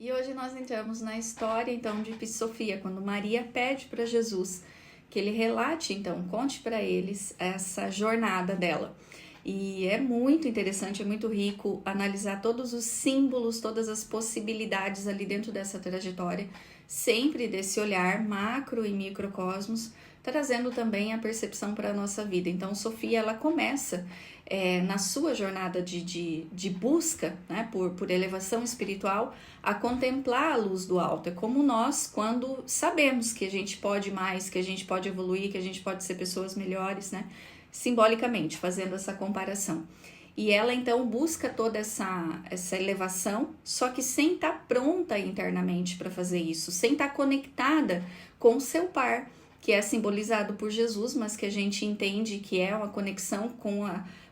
E hoje nós entramos na história, então, de Sofia, quando Maria pede para Jesus que ele relate, então, conte para eles essa jornada dela. E é muito interessante, é muito rico analisar todos os símbolos, todas as possibilidades ali dentro dessa trajetória, sempre desse olhar macro e microcosmos, trazendo também a percepção para a nossa vida. Então, Sofia, ela começa na sua jornada de busca, né, por elevação espiritual, a contemplar a luz do alto. É como nós, quando sabemos que a gente pode mais, que a gente pode evoluir, que a gente pode ser pessoas melhores, né, simbolicamente, fazendo essa comparação. E ela, então, busca toda essa elevação, só que sem estar pronta internamente para fazer isso, sem estar conectada com o seu par, que é simbolizado por Jesus, mas que a gente entende que é uma conexão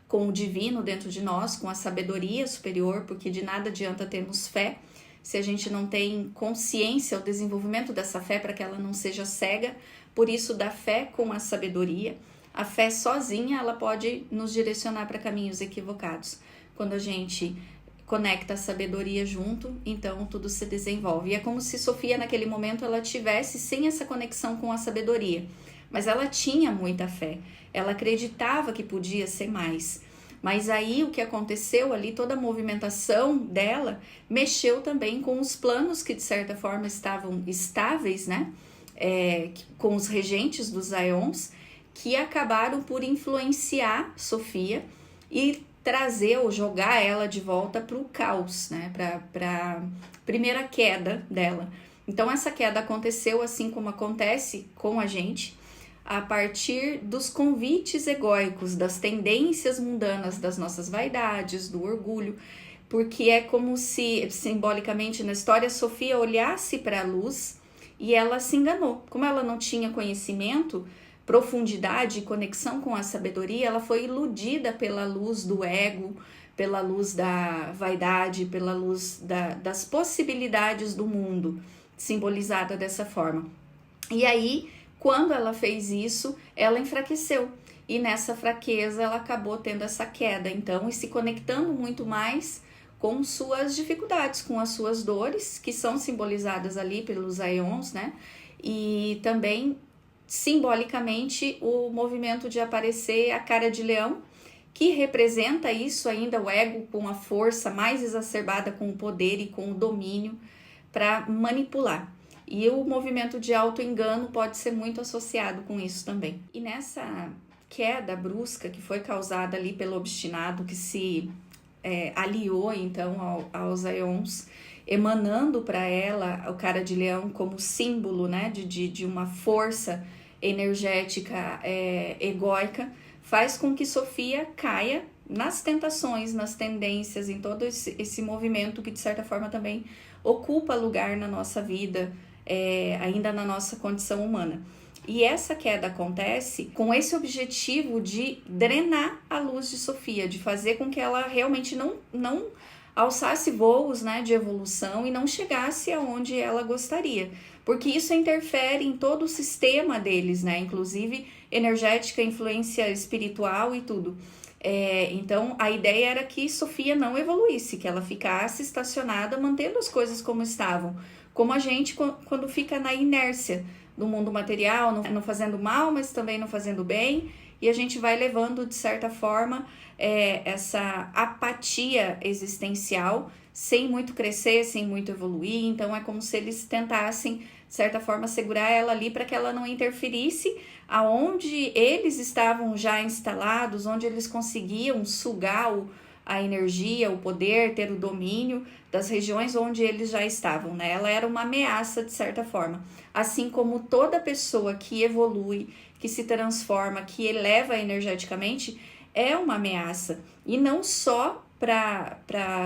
com o divino dentro de nós, com a sabedoria superior, porque de nada adianta termos fé se a gente não tem consciência, o desenvolvimento dessa fé para que ela não seja cega. Por isso, da fé com a sabedoria. A fé sozinha, ela pode nos direcionar para caminhos equivocados. Quando a gente conecta a sabedoria junto, então tudo se desenvolve. E é como se Sofia, naquele momento, ela tivesse sem essa conexão com a sabedoria. Mas ela tinha muita fé. Ela acreditava que podia ser mais. Mas aí o que aconteceu ali, toda a movimentação dela, mexeu também com os planos que de certa forma estavam estáveis, né? Com os regentes dos Aeons, que acabaram por influenciar Sofia e trazer ou jogar ela de volta para o caos, né? Para a primeira queda dela. Então essa queda aconteceu assim como acontece com a gente, a partir dos convites egóicos, das tendências mundanas, das nossas vaidades, do orgulho, porque é como se, simbolicamente na história, Sofia olhasse para a luz e ela se enganou. Como ela não tinha conhecimento, profundidade e conexão com a sabedoria, ela foi iludida pela luz do ego, pela luz da vaidade, pela luz das possibilidades do mundo, simbolizada dessa forma. E aí, quando ela fez isso, ela enfraqueceu. E nessa fraqueza, ela acabou tendo essa queda, então, e se conectando muito mais com suas dificuldades, com as suas dores, que são simbolizadas ali pelos Aeons, né? E também, simbolicamente, o movimento de aparecer a cara de leão, que representa isso ainda, o ego com a força mais exacerbada, com o poder e com o domínio para manipular. E o movimento de auto-engano pode ser muito associado com isso também. E nessa queda brusca que foi causada ali pelo obstinado que se aliou então aos Aeons, emanando para ela o cara de leão como símbolo, né, de uma força energética egóica, faz com que Sofia caia nas tentações, nas tendências, em todo esse movimento que de certa forma também ocupa lugar na nossa vida, ainda na nossa condição humana. E essa queda acontece com esse objetivo de drenar a luz de Sofia, de fazer com que ela realmente não alçasse voos, né, de evolução e não chegasse aonde ela gostaria, porque isso interfere em todo o sistema deles, né, inclusive energética, influência espiritual e tudo. Então a ideia era que Sofia não evoluísse, que ela ficasse estacionada, mantendo as coisas como estavam, como a gente quando fica na inércia do mundo material, não fazendo mal, mas também não fazendo bem, e a gente vai levando de certa forma essa apatia existencial, sem muito crescer, sem muito evoluir. Então é como se eles tentassem, de certa forma, segurar ela ali para que ela não interferisse aonde eles estavam já instalados, onde eles conseguiam sugar a energia, o poder, ter o domínio das regiões onde eles já estavam, né? Ela era uma ameaça de certa forma, assim como toda pessoa que evolui, que se transforma, que eleva energeticamente, é uma ameaça, e não só para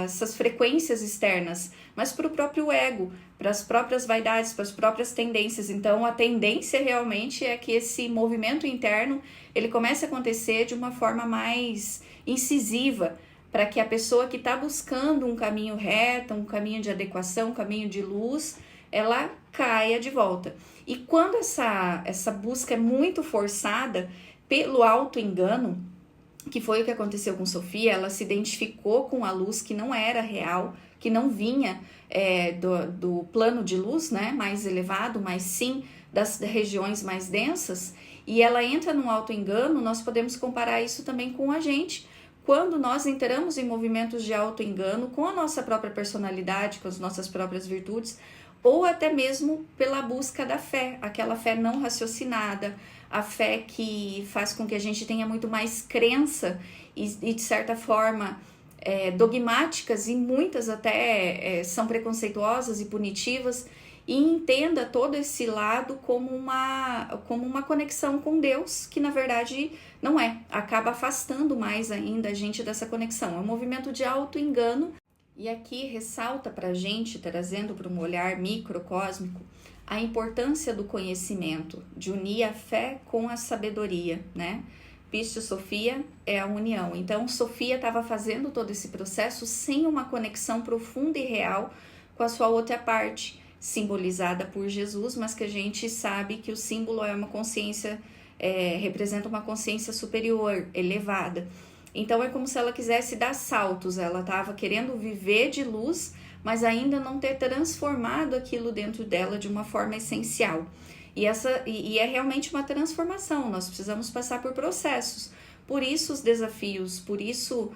essas frequências externas, mas para o próprio ego, para as próprias vaidades, para as próprias tendências. Então a tendência realmente é que esse movimento interno ele comece a acontecer de uma forma mais incisiva, para que a pessoa que está buscando um caminho reto, um caminho de adequação, um caminho de luz, ela caia de volta. E quando essa busca é muito forçada pelo auto-engano, que foi o que aconteceu com Sofia, ela se identificou com a luz que não era real, que não vinha do plano de luz, né, mais elevado, mas sim das regiões mais densas, e ela entra num auto-engano. Nós podemos comparar isso também com a gente, quando nós entramos em movimentos de auto-engano com a nossa própria personalidade, com as nossas próprias virtudes, ou até mesmo pela busca da fé, aquela fé não raciocinada, a fé que faz com que a gente tenha muito mais crença e de certa forma, dogmáticas, e muitas até são preconceituosas e punitivas, e entenda todo esse lado como uma conexão com Deus, que na verdade não é, acaba afastando mais ainda a gente dessa conexão. É um movimento de auto-engano, e aqui ressalta para a gente, trazendo para um olhar microcósmico, a importância do conhecimento, de unir a fé com a sabedoria, né? Pístio Sofia é a união. Então, Sofia estava fazendo todo esse processo sem uma conexão profunda e real com a sua outra parte, simbolizada por Jesus, mas que a gente sabe que o símbolo é uma consciência, representa uma consciência superior, elevada. Então, é como se ela quisesse dar saltos, ela estava querendo viver de luz, mas ainda não ter transformado aquilo dentro dela de uma forma essencial. E é realmente uma transformação, nós precisamos passar por processos. Por isso os desafios, por isso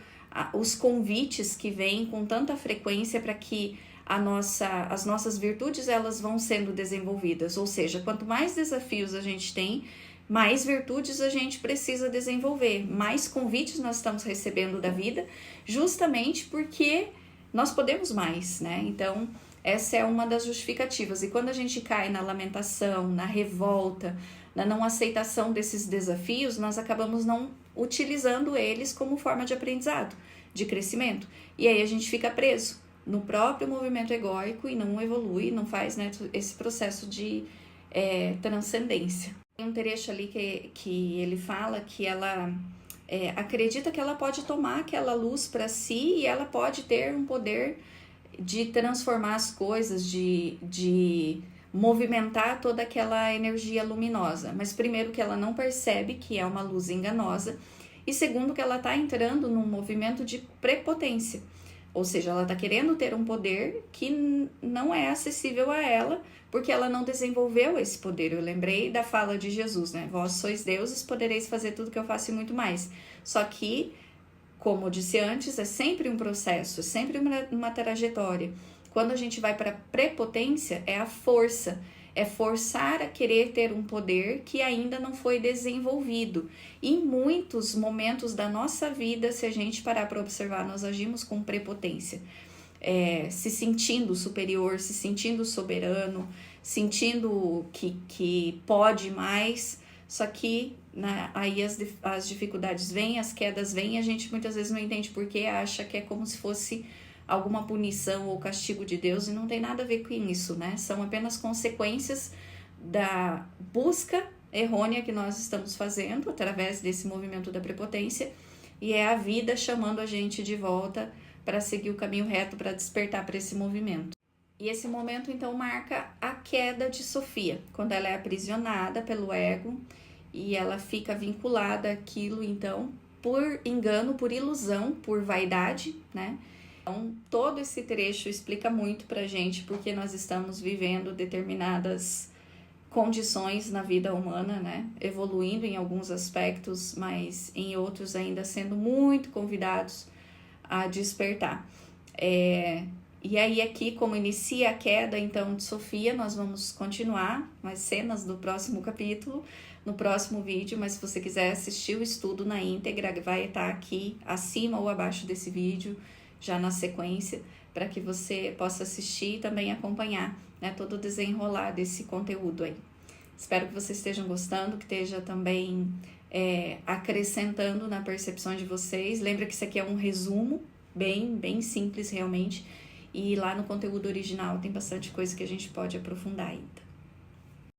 os convites que vêm com tanta frequência para que as nossas virtudes elas vão sendo desenvolvidas. Ou seja, quanto mais desafios a gente tem, mais virtudes a gente precisa desenvolver, mais convites nós estamos recebendo da vida, justamente porque nós podemos mais, né? Então, essa é uma das justificativas. E quando a gente cai na lamentação, na revolta, na não aceitação desses desafios, nós acabamos não utilizando eles como forma de aprendizado, de crescimento. E aí a gente fica preso no próprio movimento egóico e não evolui, não faz, né, esse processo de transcendência. Tem um trecho ali que ele fala que ela acredita que ela pode tomar aquela luz para si e ela pode ter um poder de transformar as coisas, de movimentar toda aquela energia luminosa. Mas primeiro que ela não percebe que é uma luz enganosa, e segundo que ela está entrando num movimento de prepotência. Ou seja, ela está querendo ter um poder que não é acessível a ela, porque ela não desenvolveu esse poder. Eu lembrei da fala de Jesus, né? Vós sois deuses, podereis fazer tudo que eu faço e muito mais. Só que, como eu disse antes, é sempre um processo, é sempre uma trajetória. Quando a gente vai para a prepotência, é a força, é forçar a querer ter um poder que ainda não foi desenvolvido. E em muitos momentos da nossa vida, se a gente parar para observar, nós agimos com prepotência. Se sentindo superior, se sentindo soberano, sentindo que pode mais, só que aí as dificuldades vêm, as quedas vêm, e a gente muitas vezes não entende por quê, acha que é como se fosse alguma punição ou castigo de Deus, e não tem nada a ver com isso, né? São apenas consequências da busca errônea que nós estamos fazendo através desse movimento da prepotência, e é a vida chamando a gente de volta para seguir o caminho reto, para despertar para esse movimento. E esse momento então marca a queda de Sofia, quando ela é aprisionada pelo ego e ela fica vinculada àquilo então por engano, por ilusão, por vaidade, né? Então, todo esse trecho explica muito pra gente porque nós estamos vivendo determinadas condições na vida humana, né? Evoluindo em alguns aspectos, mas em outros ainda sendo muito convidados a despertar. E aí aqui, como inicia a queda então de Sofia, nós vamos continuar as cenas do próximo capítulo, no próximo vídeo, mas se você quiser assistir o estudo na íntegra, vai estar aqui acima ou abaixo desse vídeo, já na sequência, para que você possa assistir e também acompanhar, né, todo o desenrolar desse conteúdo aí. Espero que vocês estejam gostando, que esteja também acrescentando na percepção de vocês. Lembra que isso aqui é um resumo, bem simples realmente, e lá no conteúdo original tem bastante coisa que a gente pode aprofundar ainda.